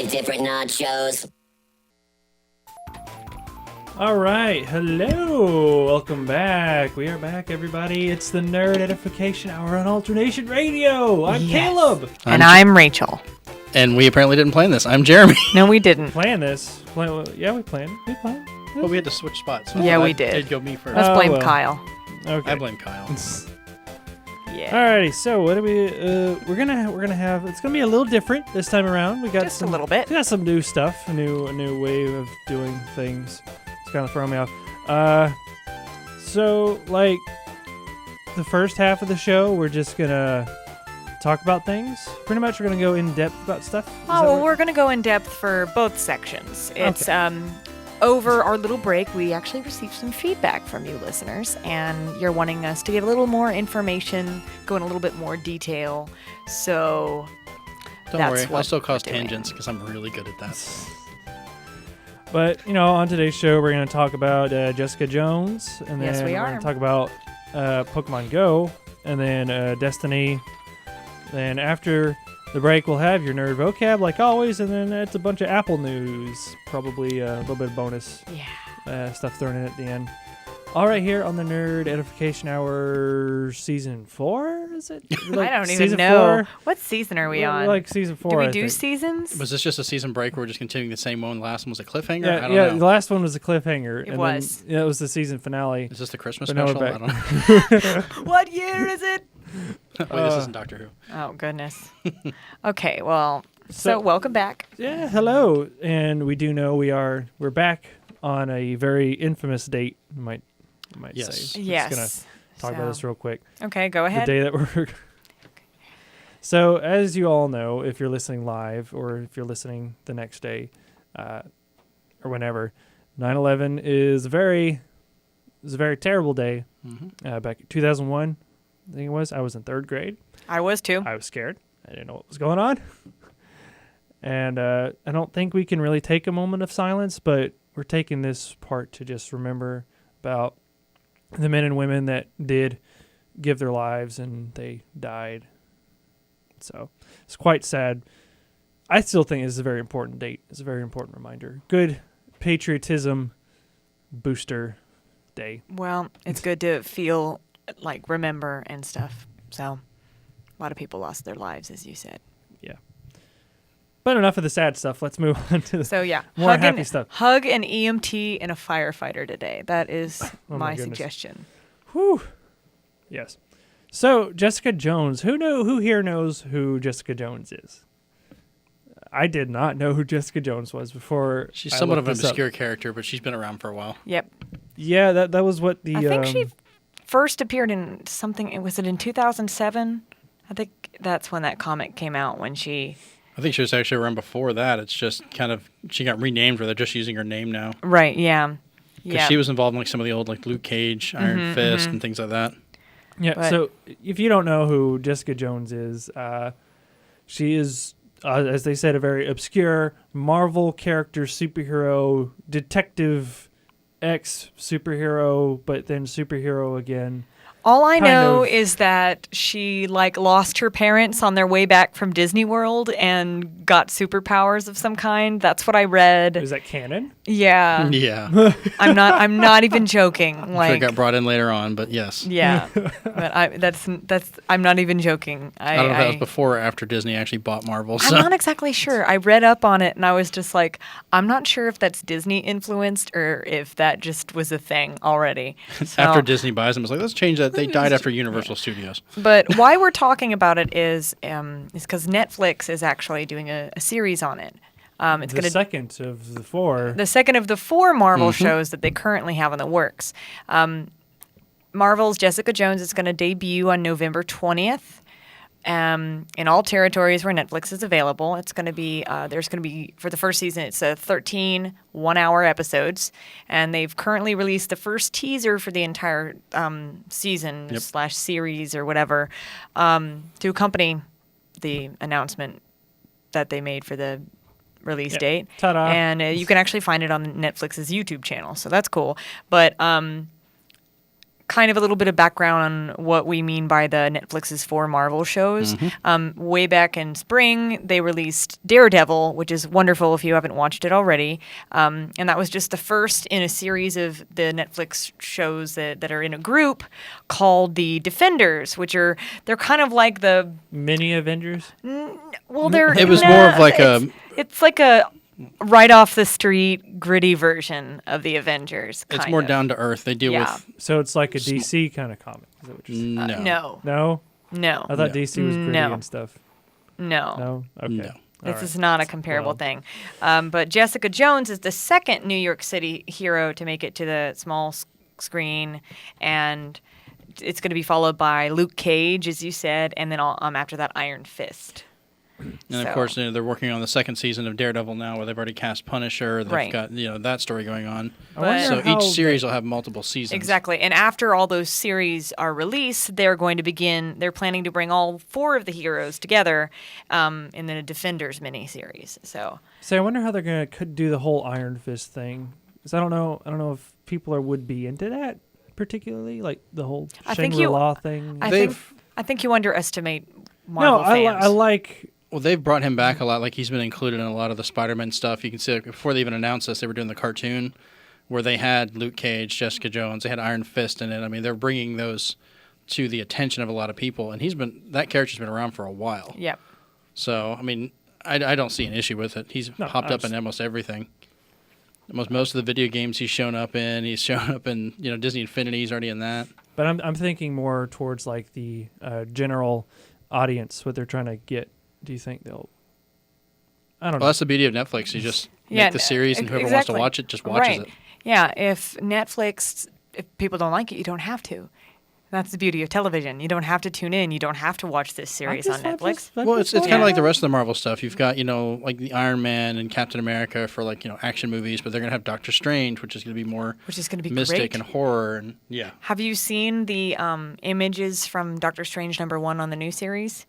like different nachos. All right, hello, welcome back. We are back, everybody. It's the Nerd Edification Hour on Alternation Radio. I'm Caleb. And I'm Rachel. And we apparently didn't plan this. I'm Jeremy. No, we didn't. Plan this? Yeah, we planned. But we had to switch spots. So Yeah, we did. It'd go me first. Let's blame well. Kyle. Okay. I blame Kyle. Yeah. Alrighty, so what do we? We're gonna have. It's gonna be a little different this time around. We got Just a little bit. We got some new stuff, a new way of doing things. It's kind of throwing me off. So like the first half of the show, we're just gonna talk about things. Pretty much, we're gonna go in depth about stuff. We're going to go in depth for both sections. It's over our little break, we actually received some feedback from you listeners, and you're wanting us to give a little more information, go in a little bit more detail. So Don't worry, I'll still cause tangents because I'm really good at that. But, on today's show, we're going to talk about Jessica Jones. And then Yes, we are. We're going to talk about Pokemon Go, and then Destiny. Then after the break, we'll have your nerd vocab, like always, and then it's a bunch of Apple news. Probably a little bit of bonus stuff thrown in at the end. All right, here on the Nerd Edification Hour, Season 4, is it? I don't even know. What season are we on? Like Season 4, Do we I do think. seasons? Was this just a season break? We're just continuing the same one. The last one was a cliffhanger? Yeah, I don't know. the last one was a cliffhanger. It was. Then, it was the season finale. Is this the Christmas But now we're special? I back. don't know. What year is it? Wait, this isn't Doctor Who. Oh, goodness. Okay, well, so welcome back. Yeah, hello. And we do know we're back on a very infamous date, you might Yes. say. Yes. Just gonna talk about this real quick. Okay, go ahead. The day that we're So, as you all know, if you're listening live or if you're listening the next day or whenever, 9/11 is a very terrible day. Mm-hmm. Back in 2001, I think it was. I was in 3rd grade. I was too. I was scared. I didn't know what was going on. And I don't think we can really take a moment of silence, but we're taking this part to just remember about the men and women that did give their lives and they died. So it's quite sad. I still think it's a very important date. It's a very important reminder. Good patriotism booster day. Well, it's good to feel like remember and stuff. So a lot of people lost their lives, as you said. Yeah. But enough of the sad stuff. Let's move on to the more happy stuff. Hug an EMT and a firefighter today. That is my goodness. suggestion. Whew. Yes. So Jessica Jones. Who here knows who Jessica Jones is? I did not know who Jessica Jones was before. She's somewhat of an obscure character, but she's been around for a while. Yep. Yeah, that was what the. I think she first appeared in something. Was it in 2007? I think that's when that comic came out. When she. I think she was actually around before that. It's just kind of, she got renamed where they're just using her name now. Right, yeah. Because she was involved in like some of the old like Luke Cage, Iron Fist, and things like that. Yeah, But so if you don't know who Jessica Jones is, she is, as they said, a very obscure Marvel character, superhero, detective, ex-superhero, but then superhero again. All I know of. is that she lost her parents on their way back from Disney World and got superpowers of some kind. That's what I read. Is that canon? Yeah. Yeah. I'm not even joking. I'm sure it got brought in later on, but yes. Yeah. But I'm not even joking. I don't know if that was before or after Disney actually bought Marvel. So. I'm not exactly sure. I read up on it and I was just like, I'm not sure if that's Disney influenced or if that just was a thing already. After Disney buys them, it's like, let's change that. They died after Universal Studios. But why we're talking about it is because Netflix is actually doing a series on it. It's the second of the 4. The second of the 4 Marvel shows that they currently have in the works. Marvel's Jessica Jones is going to debut on November 20th. In all territories where Netflix is available. It's going to be, there's going to be, for the first season, it's 13 one-hour episodes. And they've currently released the first teaser for the entire season / series or whatever to accompany the announcement that they made for the release date. Ta-da. And you can actually find it on Netflix's YouTube channel. So that's cool. But kind of a little bit of background on what we mean by the Netflix's 4 Marvel shows. Way back in spring, they released Daredevil, which is wonderful if you haven't watched it already. And that was just the first in a series of the Netflix shows that are in a group called the Defenders, they're kind of like the Mini Avengers? well, they're It was more of like it's like a right off the street gritty version of the Avengers. it's kind more of. down to earth. They deal Yeah. with So it's like a DC kind of comic. Is that what you're saying? no. No, No? I thought DC was gritty No. and stuff. no. No? Okay. No. All This right. is not a comparable Well. thing. But Jessica Jones is the second New York City hero to make it to the small screen, and it's going to be followed by Luke Cage, as you said, and then after that, Iron Fist. And of course, they're working on the second season of Daredevil now, where they've already cast Punisher. They've got that story going on. I wonder So how each series will have multiple seasons. Exactly. And after all those series are released, they're planning to bring all 4 of the heroes together in the Defenders miniseries. So I wonder how they're going to do the whole Iron Fist thing. Because I don't know if people would be into that particularly, like the whole Shangri-La thing. I think you underestimate Marvel no, fans. I like. Well, they've brought him back a lot. Like, he's been included in a lot of the Spider-Man stuff. You can see, like, before they even announced this, they were doing the cartoon where they had Luke Cage, Jessica Jones, they had Iron Fist in it. I mean, they're bringing those to the attention of a lot of people. And that character's been around for a while. Yep. So, I mean, I don't see an issue with it. He's popped up in almost everything. Most of the video games he's shown up in. He's shown up in, Disney Infinity. He's already in that. But I'm thinking more towards like the general audience, what they're trying to get. Do you think they'll? I don't know. Well, that's the beauty of Netflix. You just make the series, and whoever wants to watch it just watches it. Yeah, if people don't like it, you don't have to. That's the beauty of television. You don't have to tune in. You don't have to watch this series on Netflix. Well, it's kind of like the rest of the Marvel stuff. You've got, like the Iron Man and Captain America for like, action movies, but they're going to have Doctor Strange, which is going to be more mystic great. and horror. And Have you seen the images from Doctor Strange #1 on the new series?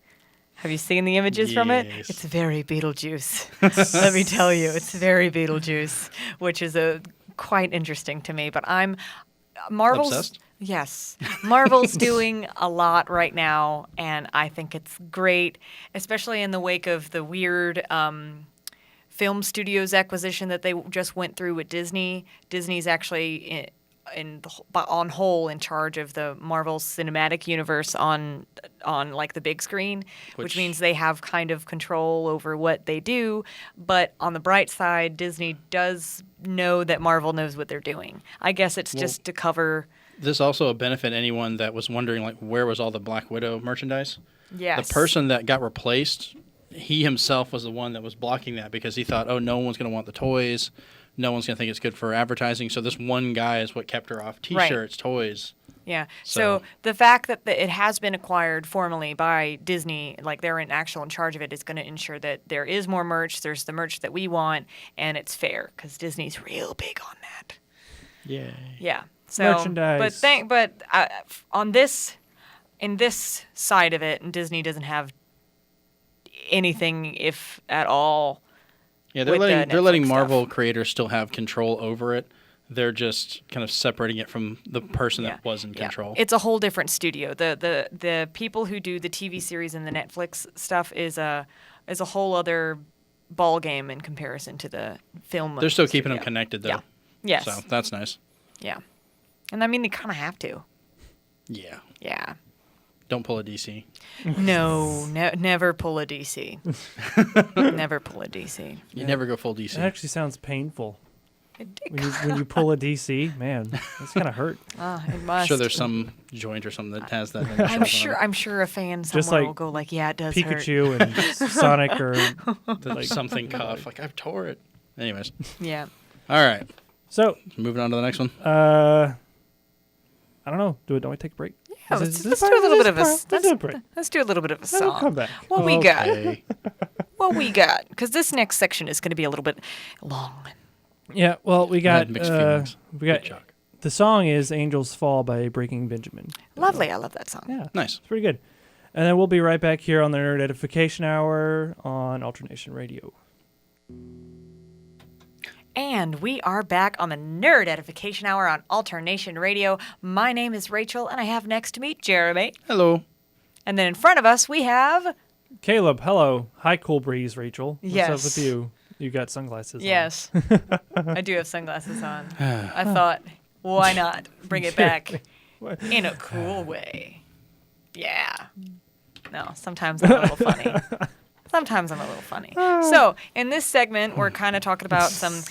Have you seen the images from it? It's very Beetlejuice. Let me tell you, it's very Beetlejuice, which is quite interesting to me. But Marvel's obsessed? Yes, Marvel's doing a lot right now, and I think it's great, especially in the wake of the weird film studios acquisition that they just went through with Disney. Disney's actually on whole in charge of the Marvel Cinematic Universe on like the big screen, which means they have kind of control over what they do. But on the bright side, Disney does know that Marvel knows what they're doing. I guess it's just to cover. This also will benefit anyone that was wondering, like, where was all the Black Widow merchandise? Yes. The person that got replaced, he himself was the one that was blocking that because he thought, no one's going to want the toys. No one's going to think it's good for advertising. So this one guy is what kept her off T-shirts, toys. Yeah. So the fact that it has been acquired formally by Disney, like they're in charge of it, is going to ensure that there is more merch. There's the merch that we want, and it's fair because Disney's real big on that. Yeah. Yeah. So, merchandise. But on this, in this side of it, Disney doesn't have anything, if at all. Yeah, they're letting Marvel creators still have control over it. They're just kind of separating it from the person that was in control. It's a whole different studio. The people who do the TV series and the Netflix stuff is a whole other ball game in comparison to the film. They're still keeping them connected though. Yeah. Yes. So that's nice. Yeah. And I mean, they kind of have to. Yeah. Yeah. Don't pull a DC. No, never pull a DC. Never pull a DC. You never go full DC. It actually sounds painful. It When you pull a DC, man, that's kind of hurt. it must. I'm sure there's some joint or something that has that. I'm sure a fan somewhere Just like will go like, yeah, it does Pikachu and Sonic or like something cuff. Like I've tore it. Anyways. hurt. Yeah. All right. So Moving on to the next one. I don't know. Don't we take a break? Yeah, let's do a little bit of a Let's do a break. let's do a little bit of a Then we'll song. come back. What we got? Okay. What we got? Because this next section is going to be a little bit long. Yeah. Well, we I got had mixed feelings. we got Good job. the song is "Angels Fall" by Breaking Benjamin. Lovely. I love that song. Yeah, Nice. it's pretty good. And then we'll be right back here on the Nerd Edification Hour on Alternation Radio. And we are back on the Nerd Edification Hour on Alternation Radio. My name is Rachel, and I have next to me Jeremy. Hello. And then in front of us, we have... Caleb, hello. Hi, Cool Breeze, Rachel. Yes. What's up with you? You got sunglasses on. Yes. I do have sunglasses on. I thought, why not bring it back in a cool way? Yeah. No, sometimes I'm a little funny. So, in this segment, we're kind of talking about some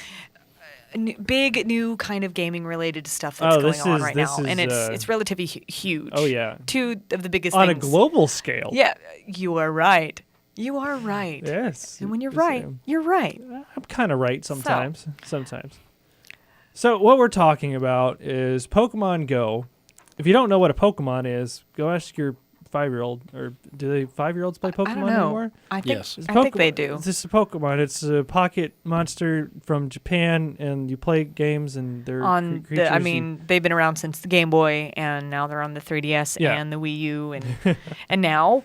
big new kind of gaming related stuff that's going on right now, and it's relatively huge. Oh yeah, two of the biggest on things. A global scale. Yeah, you are right. You are right. Yes, and when you're right, you're right. I'm kind of right sometimes. So what we're talking about is Pokemon Go. If you don't know what a Pokemon is, go ask your 5-year-old, or do they 5-year-olds play Pokemon I don't know. anymore? I think, yes. I think they do. This is a Pokemon. It's a pocket monster from Japan, and you play games, and they're creatures. They've been around since the Game Boy, and now they're on the 3DS and the Wii U, and and now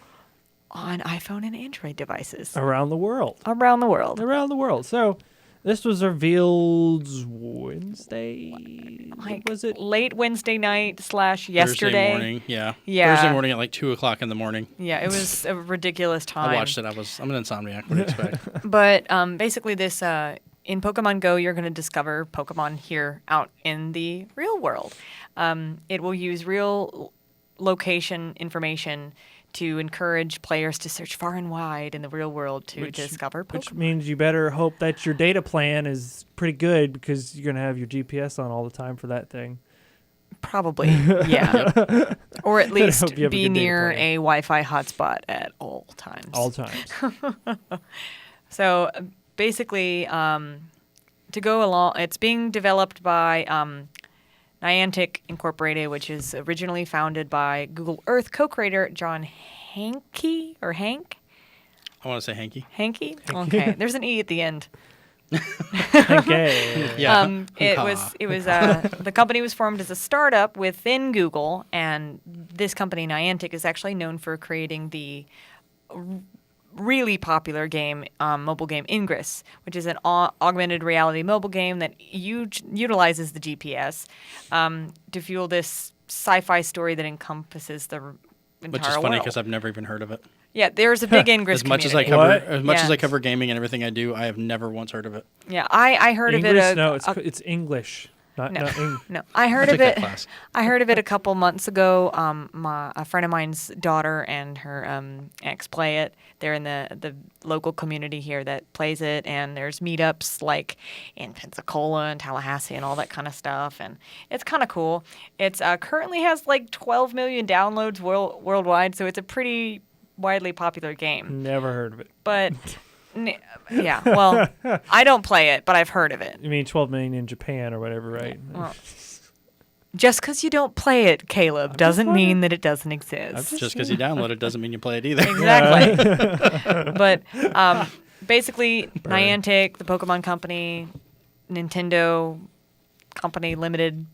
on iPhone and Android devices around the world. Around the world. So this was revealed Wednesday. Like, was it late Wednesday night / yesterday? Thursday morning, yeah. Thursday morning at like 2:00 in the morning. Yeah, it was a ridiculous time. I watched it. I'm an insomniac. What do you expect? But basically, this in Pokemon Go, you're going to discover Pokemon here out in the real world. It will use real location information to encourage players to search far and wide in the real world to discover Pokemon. Which means you better hope that your data plan is pretty good, because you're going to have your GPS on all the time for that thing. Probably, yeah. Or at least be near a Wi-Fi hotspot at all times. All times. So basically, to go along, it's being developed by Niantic Incorporated, which is originally founded by Google Earth co-creator John Hanke, or Hank? I want to say Hanky. Hanky? Okay. There's an E at the end. Okay. Yeah. It was the company was formed as a startup within Google, and this company Niantic is actually known for creating the really popular game, mobile game Ingress, which is an augmented reality mobile game that utilizes the GPS to fuel this sci-fi story that encompasses the entire world. Which is funny because I've never even heard of it. Yeah, there's a big Ingress community. As much as I cover gaming and everything I do, I have never once heard of it. Yeah, I heard Ingress, of it. No, it's English. No, I heard of it. I heard of it a couple months ago. A friend of mine's daughter and her ex play it. They're in the local community here that plays it, and there's meetups like in Pensacola and Tallahassee and all that kind of stuff, and it's kind of cool. It's currently has like 12 million downloads worldwide, so it's a pretty widely popular game. Never heard of it. But yeah, well, I don't play it, but I've heard of it. You mean 12 million in Japan or whatever, right? Well, just because you don't play it, Caleb, doesn't mean that it doesn't exist. Just because you download it doesn't mean you play it either. Exactly. But basically, Niantic, the Pokemon Company, Nintendo Company Limited,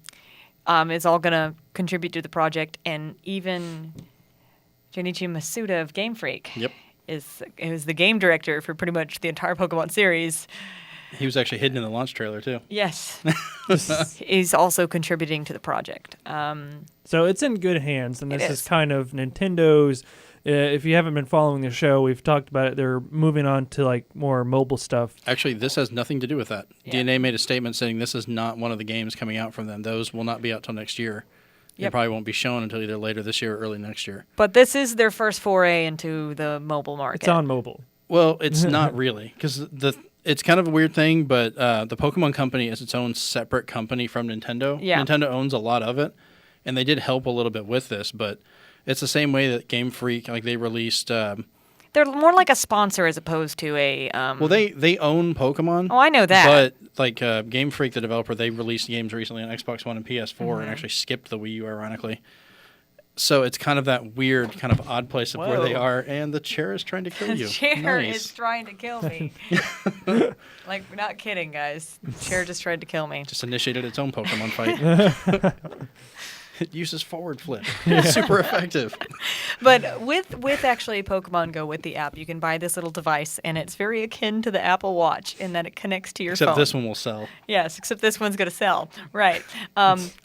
is all going to contribute to the project, and even Junichi Masuda of Game Freak. Yep. Is the game director for pretty much the entire Pokemon series. He was actually hidden in the launch trailer, too. Yes. He's also contributing to the project. So it's in good hands, and this is kind of Nintendo's... if you haven't been following the show, we've talked about it. They're moving on to like more mobile stuff. Actually, this has nothing to do with that. Yeah. DNA made a statement saying this is not one of the games coming out from them. Those will not be out till next year. Yep. It probably won't be shown until either later this year or early next year. But this is their first foray into the mobile market. It's on mobile. Well, it's not really, because it's kind of a weird thing, but the Pokemon Company is its own separate company from Nintendo. Yeah. Nintendo owns a lot of it, and they did help a little bit with this, but it's the same way that Game Freak, like they released... they're more like a sponsor as opposed to a... Well, they own Pokemon. Oh, I know that. But like Game Freak, the developer, they released games recently on Xbox One and PS4 and actually skipped the Wii U, ironically. So it's kind of that weird, kind of odd place of where they are, and the chair is trying to kill you. The chair nice. is trying to kill me. Like, we're not kidding, guys. The chair just tried to kill me. Just initiated its own Pokemon fight. It uses forward flip. It's super effective. But with actually Pokemon Go with the app, you can buy this little device, and it's very akin to the Apple Watch in that it connects to your phone. Except this one will sell. Yes, except this one's going to sell. Right.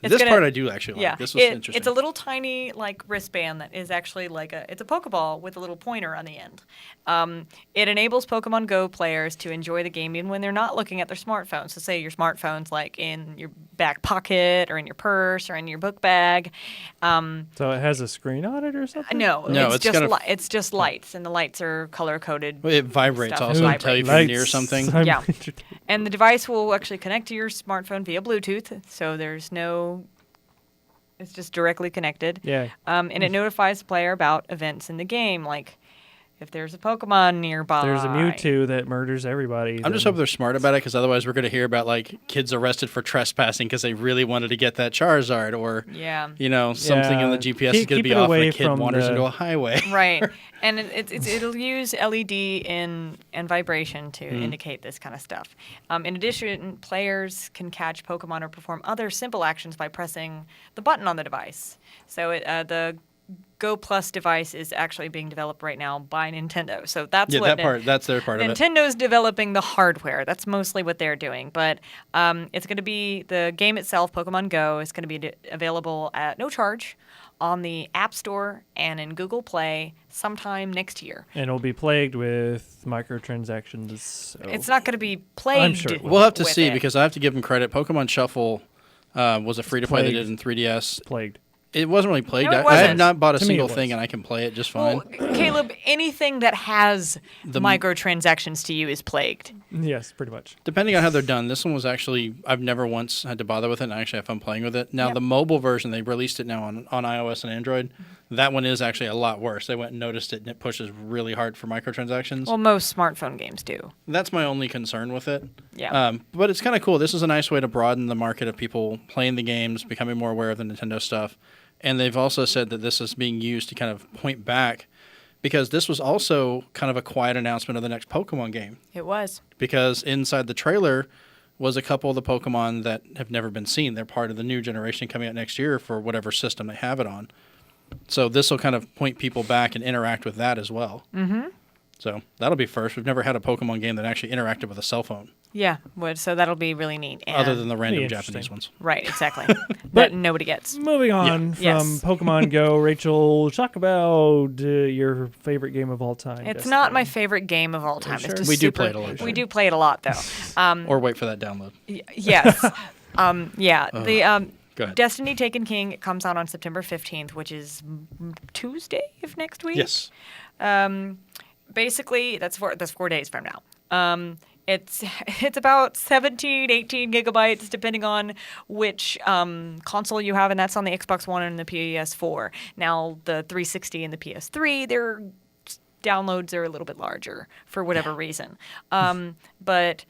This part I do actually like. Yeah, This was interesting. It's a little tiny like wristband that is actually it's a Pokeball with a little pointer on the end. It enables Pokemon Go players to enjoy the game even when they're not looking at their smartphones. So say your smartphone's like in your back pocket or in your purse or in your book bag. So it has a screen on it or something? No, it's just lights, and the lights are color coded. It vibrates stuff. also to tell you if you're near something. Yeah, and the device will actually connect to your smartphone via Bluetooth, so there's no. It's just directly connected. Yeah. And it notifies the player about events in the game, like if there's a Pokemon nearby. There's a Mewtwo that murders everybody. I'm just hoping they're smart about it, because otherwise we're going to hear about like kids arrested for trespassing because they really wanted to get that Charizard, or something in the GPS is going to be off and a kid wanders into a highway. Right, and it'll use LED and vibration to indicate this kind of stuff. In addition, players can catch Pokemon or perform other simple actions by pressing the button on the device. So the Go Plus device is actually being developed right now by Nintendo. So that's that's their part of it. Nintendo's developing the hardware. That's mostly what they're doing. But it's going to be the game itself, Pokemon Go, is going to be available at no charge on the App Store and in Google Play sometime next year. And it'll be plagued with microtransactions. So it's not going to be plagued. I'm sure we'll have to see, because I have to give them credit. Pokemon Shuffle was a free-to-play they did in 3DS. Plagued. It wasn't really plagued. No, it I have wasn't. not bought a To me, single it was. thing, and I can play it just fine. Well, Caleb, anything that has microtransactions to you is plagued. Yes, pretty much. Depending on how they're done, this one was actually, I've never once had to bother with it, and I actually have fun playing with it. Now, the mobile version, they released it now on iOS and Android. That one is actually a lot worse. They went and noticed it, and it pushes really hard for microtransactions. Well, most smartphone games do. That's my only concern with it. Yeah. But it's kind of cool. This is a nice way to broaden the market of people playing the games, becoming more aware of the Nintendo stuff. And they've also said that this is being used to kind of point back, because this was also kind of a quiet announcement of the next Pokemon game. It was. Because inside the trailer was a couple of the Pokemon that have never been seen. They're part of the new generation coming out next year for whatever system they have it on. So this will kind of point people back and interact with that as well. Mm-hmm. So that'll be first. We've never had a Pokemon game that actually interacted with a cell phone. Yeah, so that'll be really neat. And other than the random interesting. Japanese ones. Right, exactly. That nobody gets. Moving on from Pokemon Go, Rachel, talk about your favorite game of all time. It's not my favorite game of all time. Sure? It's just We do play it a lot. We do play it a lot, though. Or wait for that download. Yes. The Go ahead. Destiny Taken King comes out on September 15th, which is Tuesday of next week. Yes. Basically, that's 4 days from now. It's about 17, 18 gigabytes, depending on which console you have, and that's on the Xbox One and the PS4. Now, the 360 and the PS3, their downloads are a little bit larger for whatever reason. But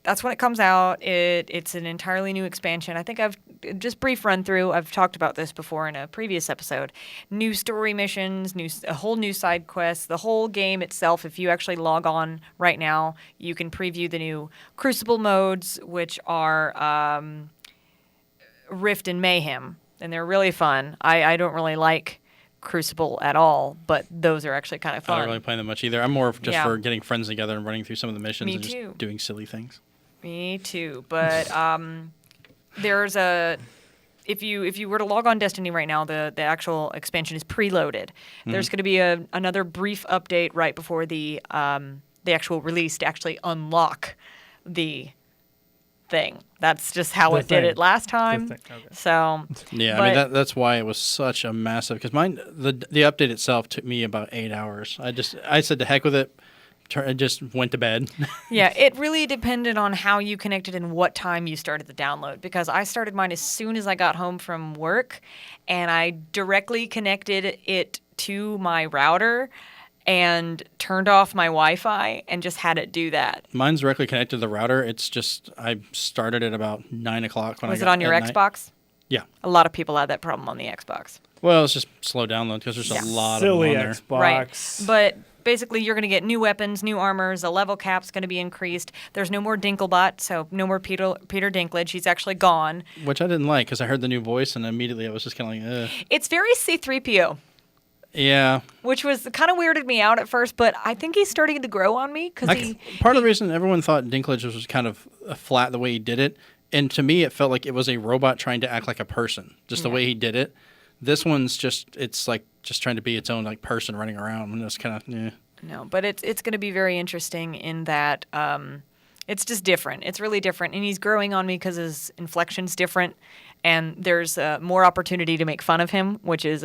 that's when it comes out. It's an entirely new expansion. I think I've just brief run through. I've talked about this before in a previous episode. New story missions, a whole new side quest, the whole game itself. If you actually log on right now, you can preview the new Crucible modes, which are Rift and Mayhem, and they're really fun. I don't really like Crucible at all, but those are actually kind of fun. I don't really play them much either. I'm more just for getting friends together and running through some of the missions Me and too. just doing silly things. Me too, but there's if you were to log on Destiny right now, the actual expansion is preloaded. There's going to be another brief update right before the actual release to actually unlock the thing. That's just how it did it last time. Okay. So yeah, I mean that's why it was such a massive. Because the update itself took me about 8 hours. I said to heck with it. I just went to bed. Yeah, it really depended on how you connected and what time you started the download, because I started mine as soon as I got home from work, and I directly connected it to my router and turned off my Wi-Fi and just had it do that. Mine's directly connected to the router. It's just I started at about 9 o'clock when Was it on your Xbox? Yeah. A lot of people had that problem on the Xbox. Well, it's just slow download because there's a lot Silly of them on there. Xbox. Right. But basically you're going to get new weapons, new armors, a level cap's going to be increased. There's no more Dinklebot, so no more Peter Dinklage. He's actually gone. Which I didn't like because I heard the new voice and immediately I was just kind of like, ugh. It's very C-3PO. Yeah. Which was kind of weirded me out at first, but I think he's starting to grow on me because part of the reason everyone thought Dinklage was kind of flat the way he did it, and to me it felt like it was a robot trying to act like a person, just the way he did it. This one's it's like just trying to be its own like person running around, and it's kind of No, but it's going to be very interesting in that it's just different. It's really different, and he's growing on me because his inflection's different. And there's more opportunity to make fun of him, which is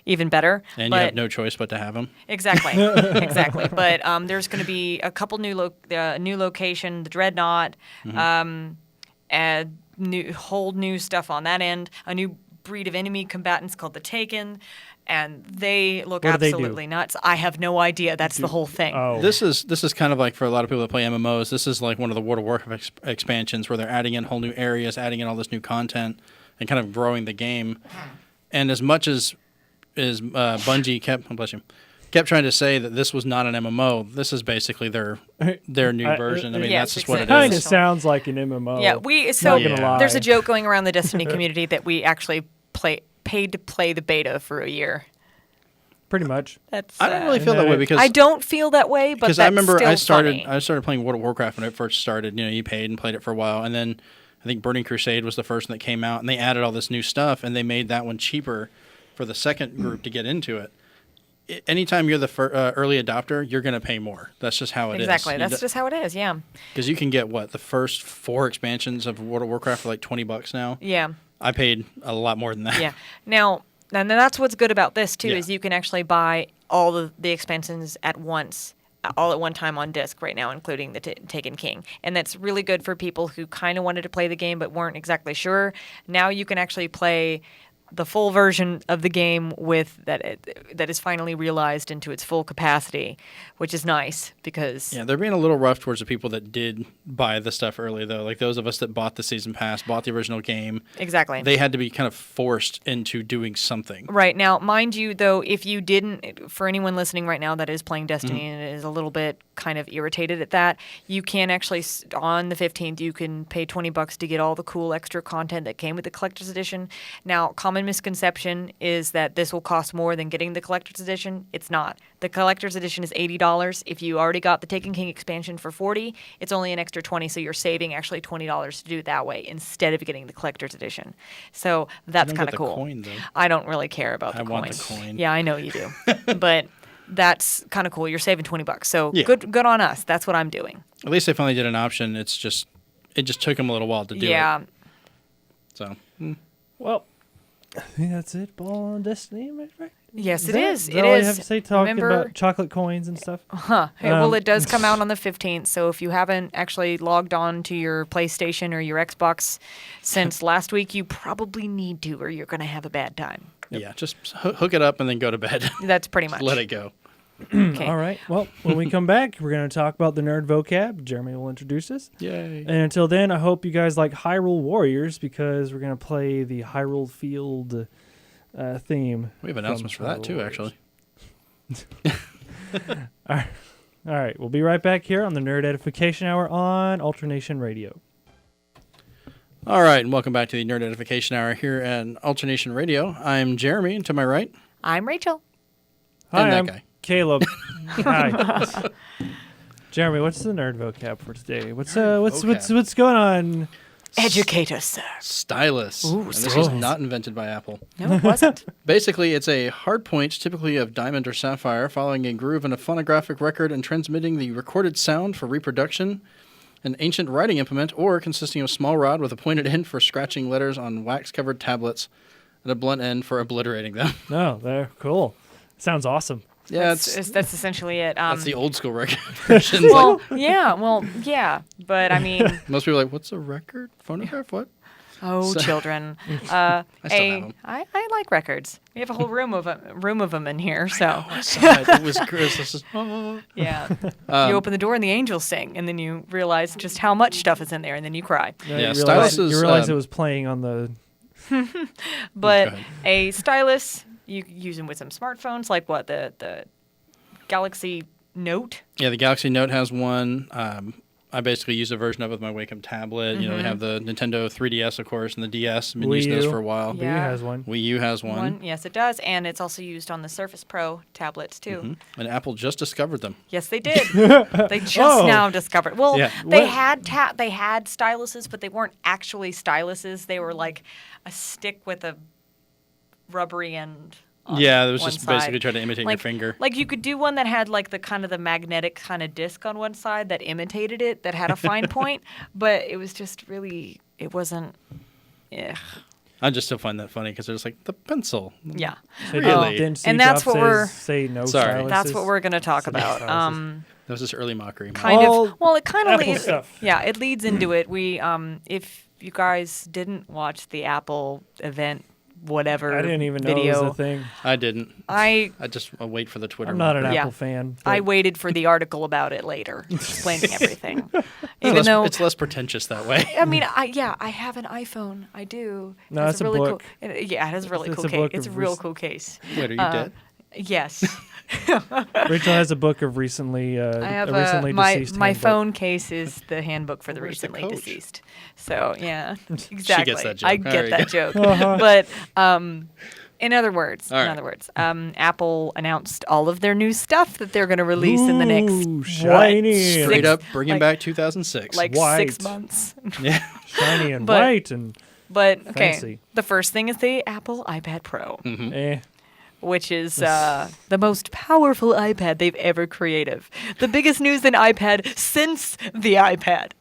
even better. And you have no choice but to have him. Exactly, exactly. But there's going to be a couple new location, the Dreadnought, and whole new stuff on that end. A new breed of enemy combatants called the Taken, and they look absolutely nuts. I have no idea. That's the whole thing. Oh. This is kind of like for a lot of people that play MMOs. This is like one of the World of Warcraft expansions where they're adding in whole new areas, adding in all this new content, and kind of growing the game. And as much as Bungie kept trying to say that this was not an MMO, this is basically their new version. I mean, yes, that's just what it Kind is. of sounds like an MMO. Yeah, there's a joke going around the Destiny community that we actually paid to play the beta for a year. Pretty much. I don't really feel that way because I don't feel that way, but that's I remember still I started funny. playing World of Warcraft when it first started. You know, you paid and played it for a while, and then I think Burning Crusade was the first one that came out, and they added all this new stuff, and they made that one cheaper for the second group to get into it. Anytime you're the early adopter, you're going to pay more. That's just how it is. Exactly. That's just how it is, yeah. Because you can get, the first 4 expansions of World of Warcraft for like $20 now? Yeah. I paid a lot more than that. Yeah. Now, and that's what's good about this, too, is you can actually buy all the expansions at once, all at one time on disc right now, including the Taken King. And that's really good for people who kind of wanted to play the game but weren't exactly sure. Now you can actually play the full version of the game with that is finally realized into its full capacity, which is nice because they're being a little rough towards the people that did buy the stuff early though. Like those of us that bought the season pass, bought the original game. Exactly. They had to be kind of forced into doing something. Right. Now, mind you though, if you didn't, for anyone listening right now that is playing Destiny and is a little bit kind of irritated at that, you can actually on the 15th you can pay $20 to get all the cool extra content that came with the collector's edition. Now, common misconception is that this will cost more than getting the collector's edition. It's not. The collector's edition is $80. If you already got the Taken King expansion for $40, it's only an extra $20, so you're saving actually $20 to do it that way instead of getting the collector's edition. So that's kind of cool. Coin, though. I don't really care about the coin. I want the coin. Yeah, I know you do. But that's kind of cool. You're saving $20. So good on us. That's what I'm doing. At least they finally did an option. It just took them a little while to do it. Yeah. So. Well, I think that's it. Ball on Destiny, right? Yes, it is. Is that all you have to say? Talking about chocolate coins and stuff. Hey, well, it does come out on the 15th. So if you haven't actually logged on to your PlayStation or your Xbox since last week, you probably need to, or you're going to have a bad time. Yep. Yeah, just hook it up and then go to bed. That's pretty much. Let it go. Okay. All right. Well, when we come back, we're going to talk about the nerd vocab. Jeremy will introduce us. Yay. And until then, I hope you guys like Hyrule Warriors because we're going to play the Hyrule Field theme. We have announcements for that too, actually. All right. We'll be right back here on the Nerd Edification Hour on Alternation Radio. All right, and welcome back to the Nerd Edification Hour here at Alternation Radio. I'm Jeremy, and to my right, I'm Rachel. Hi, and that I'm guy. Caleb. Hi. Jeremy, what's the nerd vocab for today? What's going on? Educate us, sir. Stylus. Ooh, and this was not invented by Apple. No, it wasn't. Basically, it's a hard point, typically of diamond or sapphire, following a groove in a phonographic record and transmitting the recorded sound for reproduction. An ancient writing implement, or consisting of a small rod with a pointed end for scratching letters on wax-covered tablets and a blunt end for obliterating them. No, they're cool. Sounds awesome. Yeah, that's essentially it. That's the old school record version. Yeah. But I mean, most people are like, what's a record? Phonograph? What? Oh, children. I still have them. I like records. We have a whole room of them in here. So I saw it. It was Chris. Yeah. You open the door and the angels sing, and then you realize just how much stuff is in there, and then you cry. Yeah, stylus is. You realize it was playing on the. But a stylus, you use them with some smartphones, like what the Galaxy Note. Yeah, the Galaxy Note has one. I basically use a version of it with my Wacom tablet. You know, they have the Nintendo 3DS, of course, and the DS. I've been using those for a while. Wii U has one. Wii U has one. Yes, it does, and it's also used on the Surface Pro tablets too. And Apple just discovered them. Yes, they did. They just now discovered. Well, Yeah. they had styluses, but they weren't actually styluses. They were like a stick with a rubbery end. Yeah, it was one just side. basically trying to imitate your finger. Like you could do one that had like the magnetic kind of disc on one side that imitated it, that had a fine point, but it was just really, it wasn't. I just still find that funny because there's like the pencil. Yeah. So Really? didn't Steve And that's Jobs what we're- say no Sorry. styluses? That's what we're going to talk about. styluses. That was just early mockery. Kind All of. Well, it kind of Apple leads. stuff. Yeah, it leads into it. We, if you guys didn't watch the Apple event, whatever. I didn't even know video, it was a thing. I didn't. I just wait for the Twitter. I'm not an mockery. Yeah. Apple fan. I but waited for the article about it later, explaining everything. It's Even less, though it's less pretentious that way. I mean, I have an iPhone. I do. No, It has it's a really book. Cool, yeah, it has a really It's cool a case. book It's a of real rec- cool case. Wait, are you dead? Yes, Rachel has a book of recently I have a recently my deceased my handbook. phone case is the handbook for the Where's the recently coach? deceased. So yeah, exactly. that joke. I There get you that joke. Uh-huh. But in other words, All right. Apple announced all of their new stuff that they're going to release in the next Ooh, shiny, Straight Six- up bringing like- back 2006. like White. 6 months. yeah. shiny and But- white and But okay, Fancy. the first thing is the Apple iPad Pro. eh. Which is the most powerful iPad they've ever created. The biggest news in iPad since the iPad.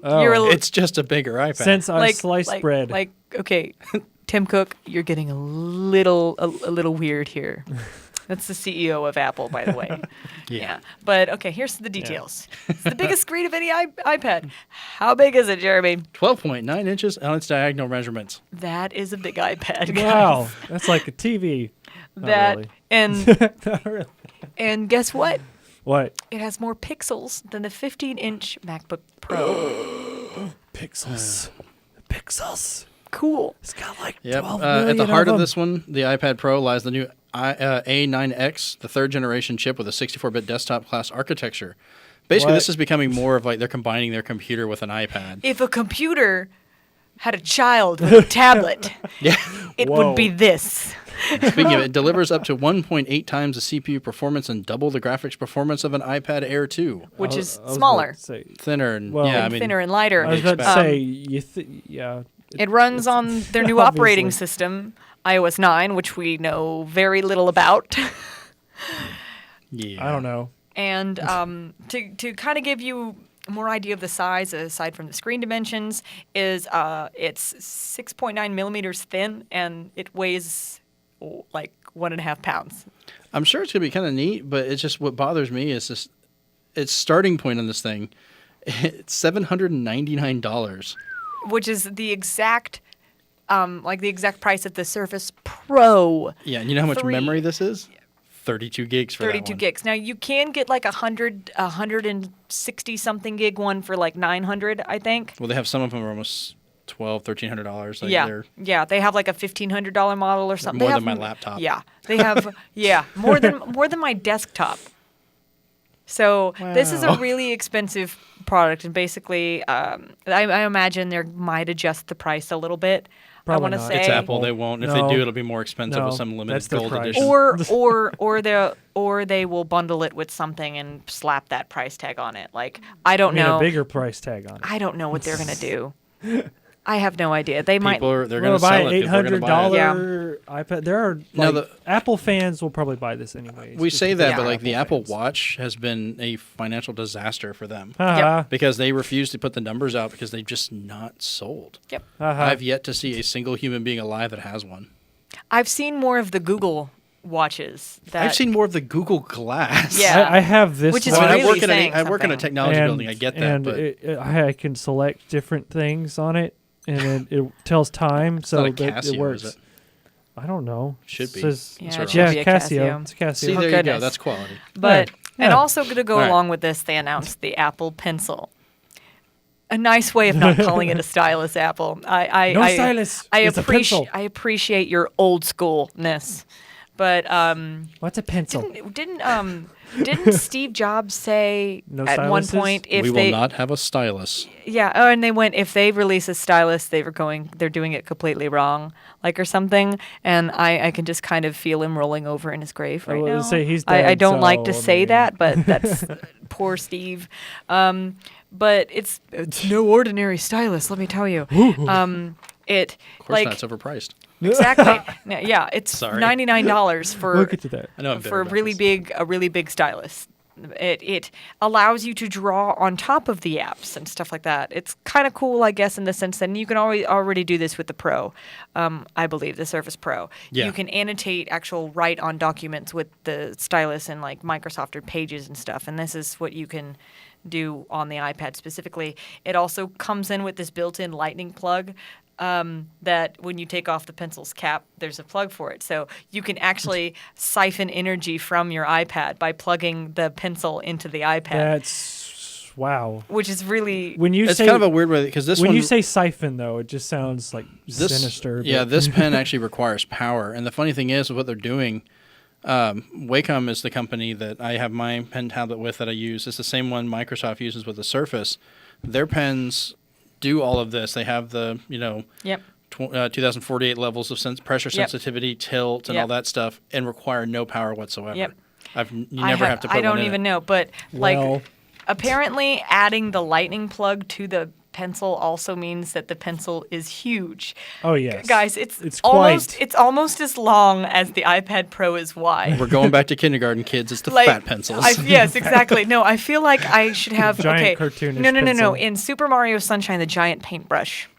Oh. You're a l- It's just a bigger iPad. Since I sliced bread. Like, okay, Tim Cook, you're getting a little weird here. That's the CEO of Apple, by the way. Yeah. But okay, here's the details. It's the biggest screen of any iPad. How big is it, Jeremy? 12.9 inches on its diagonal measurements. That is a big iPad. guys. Wow, that's like a TV. Not That really. and Not really. and guess what? What? It has more pixels than the 15-inch MacBook Pro. Pixels. Pixels. Cool. It's got like Yep. 12 At million the heart of them. this one, the iPad Pro, lies the new A9X, the third generation chip with a 64-bit desktop class architecture. Basically, What? this is becoming more of like they're combining their computer with an iPad. If a computer had a child with a tablet, Yeah. it Whoa. would be this. Speaking of it, delivers up to 1.8 times the CPU performance and double the graphics performance of an iPad Air 2. Which I is was smaller, about to say- Thinner and Well- yeah, I and mean, thinner and lighter. I was about to expect- say, yeah. It runs on their new operating Obviously. system, iOS 9, which we know very little about. yeah. I don't know. And to kind of give you more idea of the size, aside from the screen dimensions, is it's 6.9 millimeters thin, and it weighs like 1.5 pounds. I'm sure it's gonna be kind of neat, but it's just what bothers me is this. Its starting point on this thing, it's $799. Which is the exact, the exact price of the Surface Pro. Yeah, and you know how much 3. memory this is? 32 gigs for that 32 one. gigs. Now you can get like 160 something gig one for like 900, I think. Well, they have some of them are almost $1,200-$1,300. Like Yeah, they're yeah. They have like a $1,500 model or something. more They than my have- laptop. Yeah, they have more than my desktop. So this is a Wow. really expensive product, and basically, I imagine they might adjust the price a little bit. Probably I want to not. say, It's Apple. They won't. If No. they do, it'll be more expensive with No, some that's limited their gold price. edition. or they will bundle it with something and slap that price tag on it. Like I don't I mean, know. a bigger price tag on it. I don't know what they're gonna do. I have no idea. They might. They're We're going to buy sell an it. People are gonna buy it. $800 iPad. There are Now like, Apple fans will probably buy this anyways. We just say because that, Yeah. but like the Apple fans. Watch has been a financial disaster for them Haha. because they refuse to put the numbers out because they've just not sold. Yep. Haha. I've yet to see a single human being alive that has one. I've seen more of the Google watches. I've seen more of the Google Glass. Yeah. I have this Which is one. Well, really I work in saying I work in a something. technology building. I get that, and but I can select different things on it, and then it tells time, so not a that Casio, it works. is it? I don't know. Should be. It says- Yeah, It's it around. should yeah, be a Casio. Casio. It's a Casio. See, Oh, there you go. goodness. That's quality. But and Yeah. also going to go All right. along with this, they announced the Apple Pencil. A nice way of not calling it a stylus, Apple. No stylus. It's a pencil. I appreciate your old schoolness, But What's a pencil? didn't Steve Jobs say No at one styluses? point if we they will not have a stylus. Yeah, oh, and they went if they release a stylus, they're doing it completely wrong, like or something. And I can just kind of feel him rolling over in his grave right now. Say he's I dead, don't like to so, I say mean. that, but that's poor Steve. But it's no ordinary stylus, let me tell you. It Of course like not. It's overpriced. exactly. Yeah, it's Sorry. $99 for We'll get to that. I know I'm bitter for a about really this. big stylus. It allows you to draw on top of the apps and stuff like that. It's kind of cool, I guess, in the sense that you can already do this with the Pro. I believe the Surface Pro. Yeah. You can annotate write on documents with the stylus and like Microsoft or Pages and stuff. And this is what you can do on the iPad specifically. It also comes in with this built-in lightning plug. That when you take off the pencil's cap, there's a plug for it. So you can actually siphon energy from your iPad by plugging the pencil into the iPad. That's wow. Which is really... When you It's say kind of a weird way because this when one. you say siphon, though, it just sounds like sinister. Yeah, but- this pen actually requires power. And the funny thing is, what they're doing, Wacom is the company that I have my pen tablet with that I use. It's the same one Microsoft uses with the Surface. Their pens do all of this. They have the, Yep. 2048 levels of pressure sensitivity, tilt, and Yep. all that stuff, and require no power whatsoever. Yep. You never have to put I don't one in even it. know, but Well- apparently adding the lightning plug to the pencil also means that the pencil is huge. Oh yes, Guys, it's quite. almost as long as the iPad Pro is wide. We're going back to kindergarten, kids. It's the fat pencils. Yes, exactly. No, I feel like I should have Giant okay. cartoonish No. pencil. In Super Mario Sunshine, the giant paintbrush.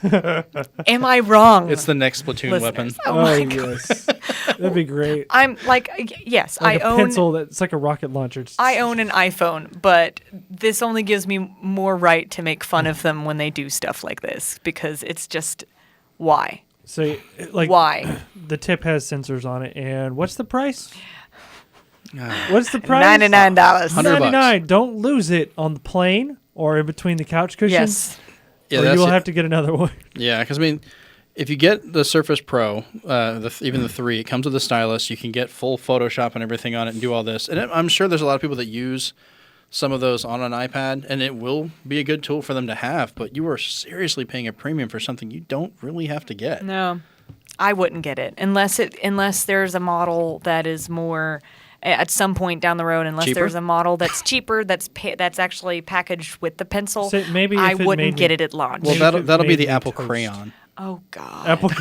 Am I wrong? It's the next platoon weapon. listeners? Oh my God. yes, that'd be great. I'm like, yes, Like I a own. pencil that's like a rocket launcher. I own an iPhone, but this only gives me more right to make fun of them when they do stuff like this because it's just why. So, like, Why? the tip has sensors on it, and what's the price? What's the price? $99. $100. $99. Don't lose it on the plane or in between the couch cushions. Yes. Yeah, or that's you will it. have to get another one. Yeah, because I mean, if you get the Surface Pro, even the 3, it comes with a stylus. You can get full Photoshop and everything on it and do all this. And I'm sure there's a lot of people that use some of those on an iPad, and it will be a good tool for them to have. But you are seriously paying a premium for something you don't really have to get. No, I wouldn't get it unless there's a model that is more at some point down the road. Unless Cheaper? there's a model that's cheaper, that's actually packaged with the pencil. So maybe I if it wouldn't made get me- it at launch. Well, Maybe if it that'll be made the me Apple toast. Crayon. Oh God, Apple.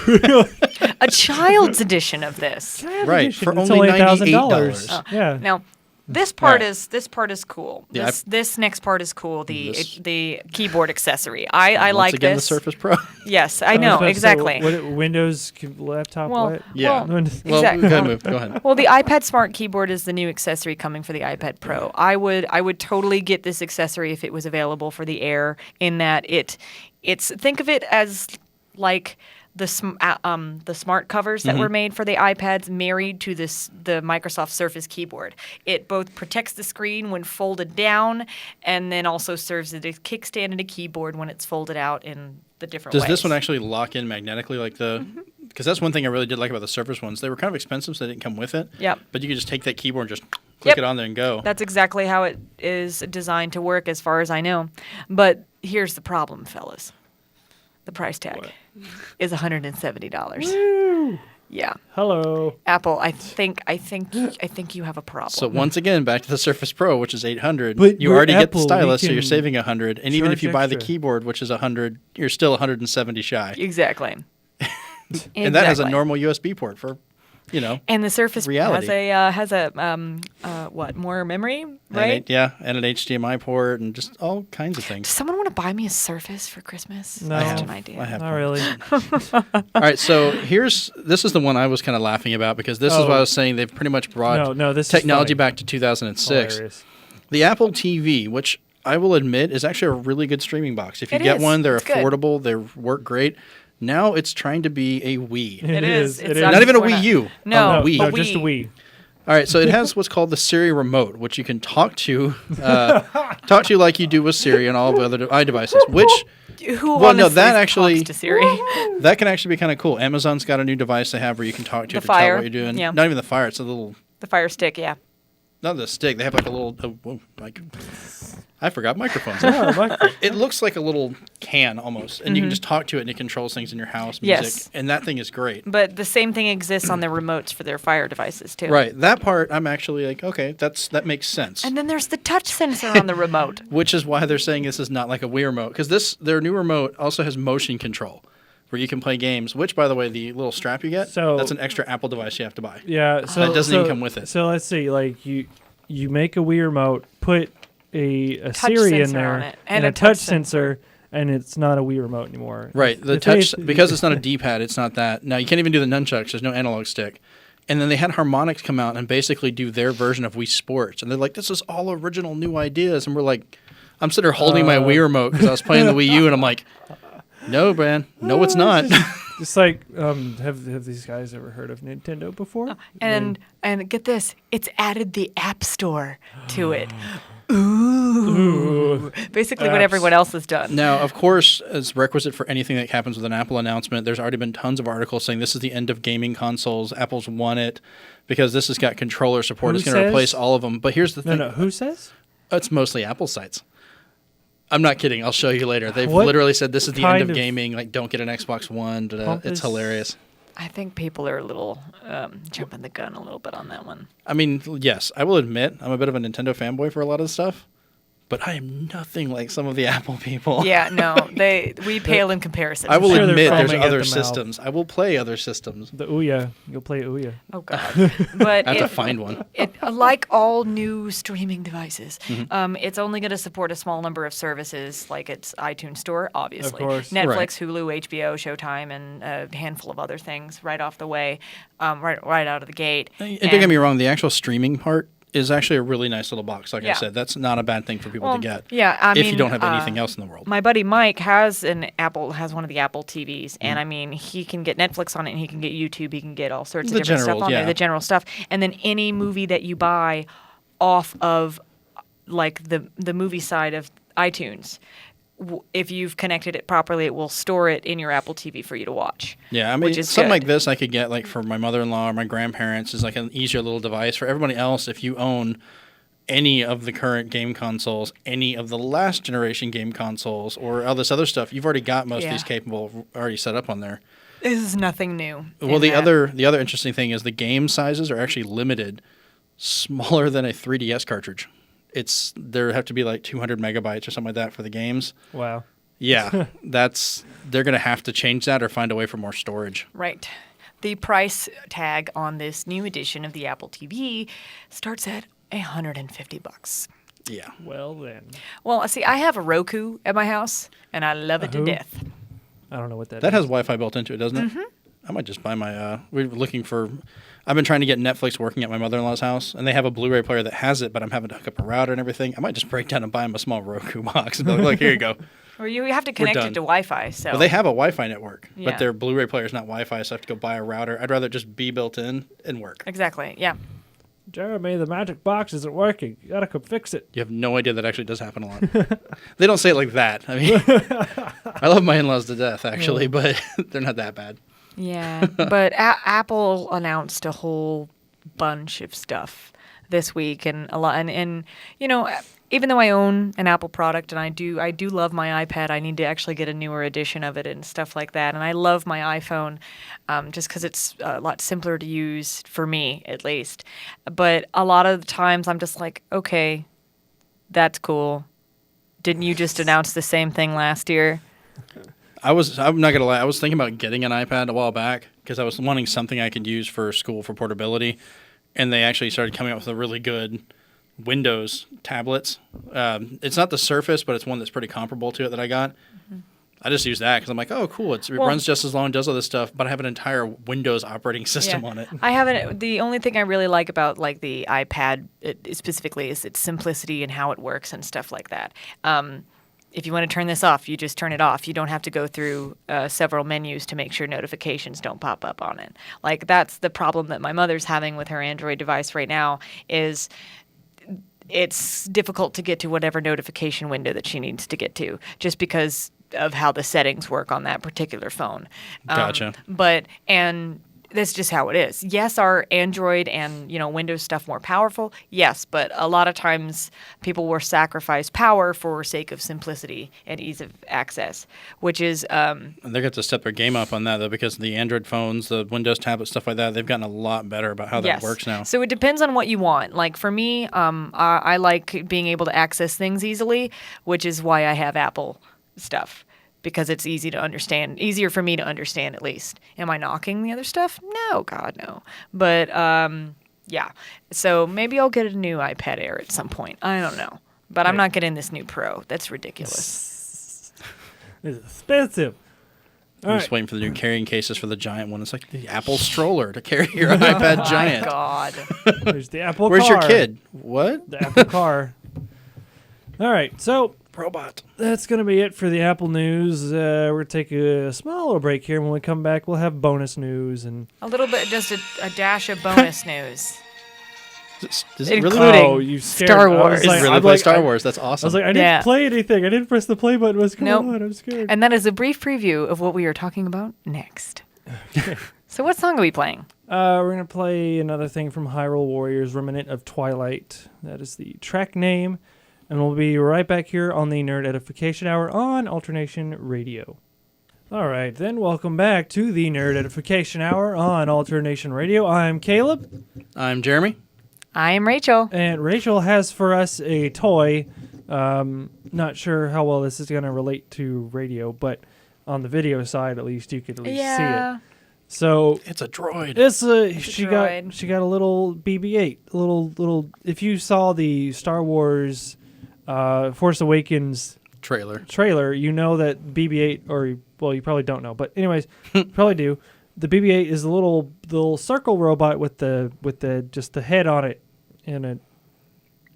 a child's edition of this. Right, for It's only $1,000. $98. Yeah. Now, this part Right. is cool. Yeah, This next part is cool. This- The keyboard accessory. I Once like again, this. the Surface Pro. Yes, I was know about to say, exactly. what Windows laptop? Well, what? Yeah. well, Well, Well, exactly. go ahead. Well, the iPad Smart Keyboard is the new accessory coming for the iPad Pro. I would totally get this accessory if it was available for the Air. In that it's think of it as like the smart covers that were made for the iPads married to the Microsoft Surface keyboard. It both protects the screen when folded down, and then also serves as a kickstand and a keyboard when it's folded out in the different ways. Does this one actually lock in magnetically like the? Because that's one thing I really did like about the Surface ones. They were kind of expensive, so they didn't come with it. Yep. But you could just take that keyboard and just click Yep. it on there and go. That's exactly how it is designed to work, as far as I know. But here's the problem, fellas. The price tag is $170. Yeah, Hello. Apple. I think you have a problem. So once again, back to the Surface Pro, which is $800. But You we're already get Apple, the we stylus, so you're can saving $100. And even if charge you buy the extra. keyboard, which is $100, you're still $170 shy. Exactly. And that has a Exactly. normal USB port for, And the Surface reality. has a more memory, right? and an HDMI port and just all kinds of things. Does someone want to buy me a Surface for Christmas? No. Just I an have. idea. I have Not one. really. All right, so this is the one I was kind of laughing about because this is what I was saying. They've pretty much brought No, this is technology funny. back to 2006. Hilarious. The Apple TV, which I will admit is actually a really good streaming box. If you It get is. one, they're It's good. affordable, they work great. Now it's trying to be a Wii. It is. It's Not even a we're Wii U. No, a No, Wii. just a Wii. All right, so it has what's called the Siri remote, which you can talk to like you do with Siri and all of the other iDevices. Which, Who well, no, honestly that actually talks to Siri? that can actually be kind of cool. Amazon's got a new device they have where you can talk to The it to tell Fire, what you're doing. yeah. Not even the Fire; it's a little, The Fire Stick, yeah. not the stick. They have like a little, like, I forgot microphones. Oh, my- It looks like a little can almost, and you can just talk to it, and it controls things in your house, music, Yes. and that thing is great. But the same thing exists on their remotes for their Fire devices, too. Right, that part I'm actually like, okay, that makes sense. And then there's the touch sensor on the remote. Which is why they're saying this is not like a Wii remote, because their new remote also has motion control, where you can play games. Which, by the way, the little strap you get, that's an extra Apple device you have to buy. Yeah, so That doesn't even come with it. So let's see, like you make a Wii remote, put a Touch Siri in sensor there on it, and a touch sensor, and it's not a Wii remote anymore. Right, the If touch they- because it's not a D-pad, it's not that. Now you can't even do the nunchucks. There's no analog stick. And then they had Harmonix come out and basically do their version of Wii Sports, and they're like, "This is all original new ideas," and we're like, I'm sitting there holding my Wii remote because I was playing the Wii U, and I'm like, "No, man, no, it's not." It's like, have these guys ever heard of Nintendo before? And get this, it's added the App Store to it. Ooh. Basically what Apps. everyone else has done. Now, of course, as requisite for anything that happens with an Apple announcement, there's already been tons of articles saying this is the end of gaming consoles. Apple's won it because this has got controller support. Who It's going to says? replace all of them. But here's the thing. No, who says? It's mostly Apple sites. I'm not kidding. I'll show you later. They've What literally said this is the end kind of of gaming. Like, don't get an Xbox One. It's pompous- hilarious. I think people are a little jumping the gun a little bit on that one. I mean, yes, I will admit I'm a bit of a Nintendo fanboy for a lot of stuff, but I am nothing like some of the Apple people. Yeah, no, we pale in comparison. I will sure they're admit there's foaming at other the mouth. systems. I will play other systems. The Ouya. You'll play Ouya. Oh God! But I have to find one. Like all new streaming devices, Mm-hmm. it's only going to support a small number of services, like its iTunes Store, obviously, Of course. Netflix, Right. Hulu, HBO, Showtime, and a handful of other things right off the way, right out of the gate. And don't get me wrong, the actual streaming part is actually a really nice little box. Like I Yeah. said, that's not a bad thing for people to get. Yeah, I if mean, you don't have anything else in the world. My buddy Mike has one of the Apple TVs, and I mean, he can get Netflix on it, and he can get YouTube, he can get all sorts of The different stuff generals, on there, yeah. the general stuff, and then any movie that you buy off of like the movie side of iTunes. If you've connected it properly, it will store it in your Apple TV for you to watch. Yeah, I mean, which is something good. like this I could get like for my mother-in-law or my grandparents is like an easier little device. For everybody else, if you own any of the current game consoles, any of the last generation game consoles, or all this other stuff, you've already got most of these Yeah. capable already set up on there. This is nothing new. Well, in the that. other interesting thing is the game sizes are actually limited, smaller than a 3DS cartridge. There have to be like 200 megabytes or something like that for the games. Wow. Yeah, they're going to have to change that or find a way for more storage. Right. The price tag on this new edition of the Apple TV starts at $150. Yeah. Well then, Well, see, I have a Roku at my house, and I love it to who? death. I don't know what that That is. has Wi-Fi built into it, doesn't it? I might just buy my. I've been trying to get Netflix working at my mother-in-law's house, and they have a Blu-ray player that has it, but I'm having to hook up a router and everything. I might just break down and buy them a small Roku box and be like, "Look, here you go." Or you have to connect done. it to Wi-Fi. So Well, they have a Wi-Fi network, Yeah. but their Blu-ray player is not Wi-Fi, so I have to go buy a router. I'd rather just be built in and work. Exactly. Yeah. Jeremy, the magic box isn't working. You gotta come fix it. You have no idea that actually does happen a lot. They don't say it like that. I mean, I love my in-laws to death, actually, but they're not that bad. Yeah. But Apple announced a whole bunch of stuff this week, and a lot. And you know, even though I own an Apple product and I do love my iPad, I need to actually get a newer edition of it and stuff like that. And I love my iPhone just because it's a lot simpler to use for me, at least. But a lot of the times I'm just like, okay, that's cool. Didn't you just announce the same thing last year? I'm not gonna lie. I was thinking about getting an iPad a while back because I was wanting something I could use for school for portability, and they actually started coming up with a really good Windows tablets. It's not the Surface, but it's one that's pretty comparable to it that I got. I just use that because I'm like, oh, cool. It runs just as long, does all this stuff, but I have an entire Windows operating system on it. I haven't. The only thing I really like about like the iPad specifically is its simplicity and how it works and stuff like that. if you want to turn this off, you just turn it off. You don't have to go through several menus to make sure notifications don't pop up on it. Like, that's the problem that my mother's having with her Android device right now, is it's difficult to get to whatever notification window that she needs to get to, just because of how the settings work on that particular phone. Gotcha. And that's just how it is. Yes, are Android and Windows stuff more powerful? Yes, but a lot of times people will sacrifice power for sake of simplicity and ease of access, which is And they're going to step their game up on that, though, because the Android phones, the Windows tablets, stuff like that, they've gotten a lot better about how that works now. So it depends on what you want. Like for me, I like being able to access things easily, which is why I have Apple stuff. Because it's easy to understand, easier for me to understand at least. Am I knocking the other stuff? No, God, no. But yeah, so maybe I'll get a new iPad Air at some point. I don't know. But I'm not getting this new Pro. That's ridiculous. It's expensive. I'm just waiting for the new carrying cases for the giant one. It's like the Apple stroller to carry your iPad giant. Oh, my God. There's the Apple Where's car. your kid? What? The Apple car. All right, so Robot. that's going to be it for the Apple news. We're going to take a small little break here. When we come back, we'll have bonus news. And A little bit, just a dash of bonus news. Does it really? Including Oh, you scared Star me. I was Wars. like- really I'm play like- Star I- Wars? That's I awesome. was like, I didn't play anything. I didn't press the play button. What's going on? I'm scared. And that is a brief preview of what we are talking about next. So what song are we playing? We're going to play another thing from Hyrule Warriors, Remnant of Twilight. That is the track name. And we'll be right back here on the Nerd Edification Hour on Alternation Radio. All right, then welcome back to the Nerd Edification Hour on Alternation Radio. I'm Caleb. I'm Jeremy. I am Rachel. And Rachel has for us a toy. Not sure how well this is going to relate to radio, but on the video side, at least, you could at least see it. So It's a droid. it's a It's a she droid. got a little BB-8, little. If you saw the Star Wars Force Awakens trailer, you know that BB-8, or well, you probably don't know, but anyways, probably do. The BB-8 is a little circle robot with the just the head on it, and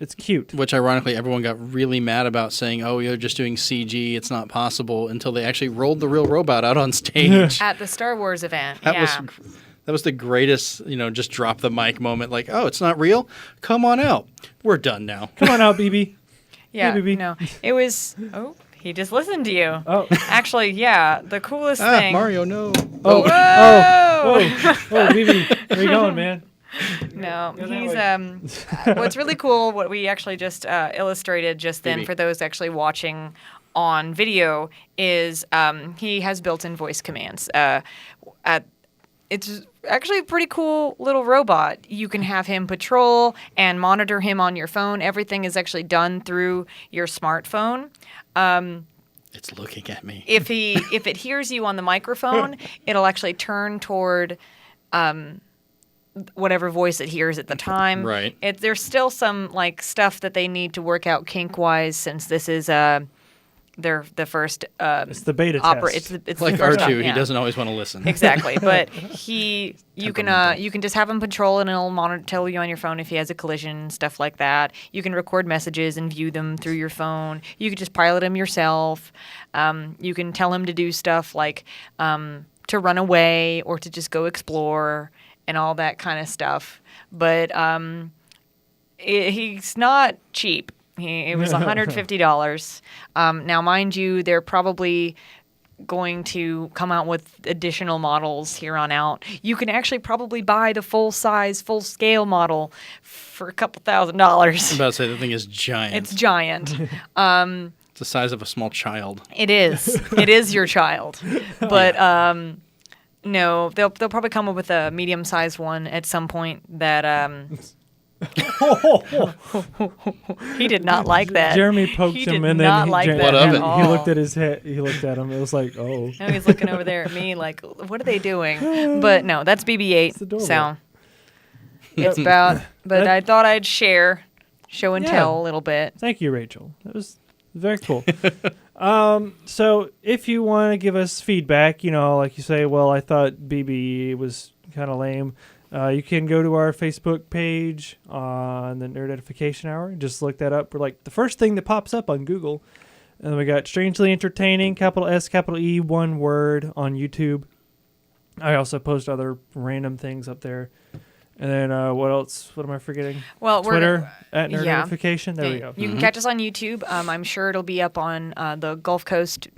it's cute. Which, ironically, everyone got really mad about, saying, "Oh, you're just doing CG. It's not possible." Until they actually rolled the real robot out on stage. At the Star Wars event. That was the greatest, just drop the mic moment. Like, oh, it's not real? Come on out. We're done now. Come on out, BB. Yeah, Hey, BB. no. It was... Oh, he just listened to you. Oh. Actually, yeah, the coolest thing... Mario, no. Oh, Whoa! BB, where you going, man? No, Go that he's what's really cool, what we actually just illustrated just then Maybe. for those actually watching on video is he has built-in voice commands. It's actually a pretty cool little robot. You can have him patrol and monitor him on your phone. Everything is actually done through your smartphone. It's looking at me. If it hears you on the microphone, it'll actually turn toward whatever voice it hears at the time. Right. There's still some like stuff that they need to work out kink wise, since this is the first. It's the beta It's test. it's Like the first R2, yeah. he doesn't always want to listen. Exactly, but you Temperamental. can just have him patrol and it'll tell you on your phone if he has a collision, stuff like that. You can record messages and view them through your phone. You can just pilot him yourself. You can tell him to do stuff like to run away or to just go explore and all that kind of stuff. But he's not cheap. It was $150. Now, mind you, they're probably going to come out with additional models here on out. You can actually probably buy the full-size, full-scale model for a couple $1,000. I'm about to say the thing is giant. It's giant. It's the size of a small child. It is. It is your child. But no, they'll probably come up with a medium-sized one at some point that he did not like that. Jeremy poked He him, did and not then like Jeremy- that What of at it? all. He looked at his head. He looked at him. It was like, oh. Now he's looking over there at me like, what are they doing? But no, that's BB-8. adorable. So it's about. But I thought I'd show and Yeah. tell a little bit. Thank you, Rachel. That was very cool. So if you want to give us feedback, like you say, well, I thought BB was kind of lame. You can go to our Facebook page on the Nerd Edification Hour and just look that up. We're like the first thing that pops up on Google. And then we got Strangely Entertaining, capital S, capital E, one word on YouTube. I also post other random things up there. And then what else? What am I forgetting? Well, Twitter at Nerd Edification. There we go. You can catch us on YouTube. I'm sure it'll be up on the Gulf Coast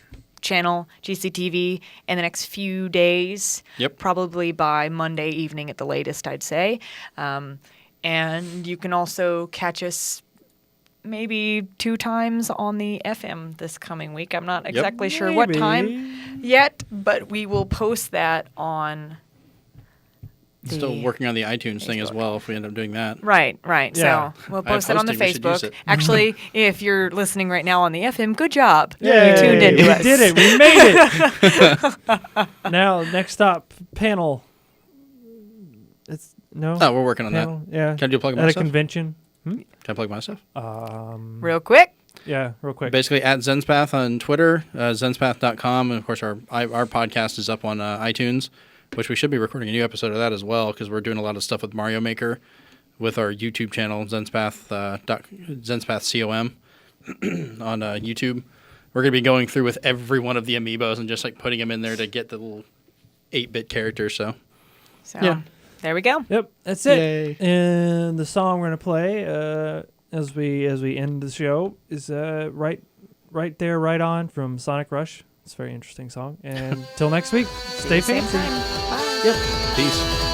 channel, GCTV, in the next few days. Yep. Probably by Monday evening at the latest, I'd say. And you can also catch us maybe 2 times on the FM this coming week. I'm not exactly sure what time yet, but we will post that on Still working on the iTunes thing as well if we end up doing that. Right. Yeah. So we'll post it on the hosting, we should use Facebook. it. Actually, if you're listening right now on the FM, good job. Yay, You tuned into us. We did it. We made it. Now, next stop, panel. Oh, we're working on panel? that. Yeah. Can I do plug At a myself? convention. Can I plug myself? Real quick. Yeah, real quick. Basically, at Zenspath on Twitter, zenspath.com. And, of course, our podcast is up on iTunes, which we should be recording a new episode of that as well because we're doing a lot of stuff with Mario Maker with our YouTube channel, Zenspath, Zenspath.com on YouTube. We're going to be going through with every one of the amiibos and just like putting them in there to get the little 8-bit characters. So yeah. There we go. Yep, that's it. Yay. And the song we're going to play as we end the show is right there, right on from Sonic Rush. It's a very interesting song. And till next week, stay Same fancy. time. Bye. Yep. peace.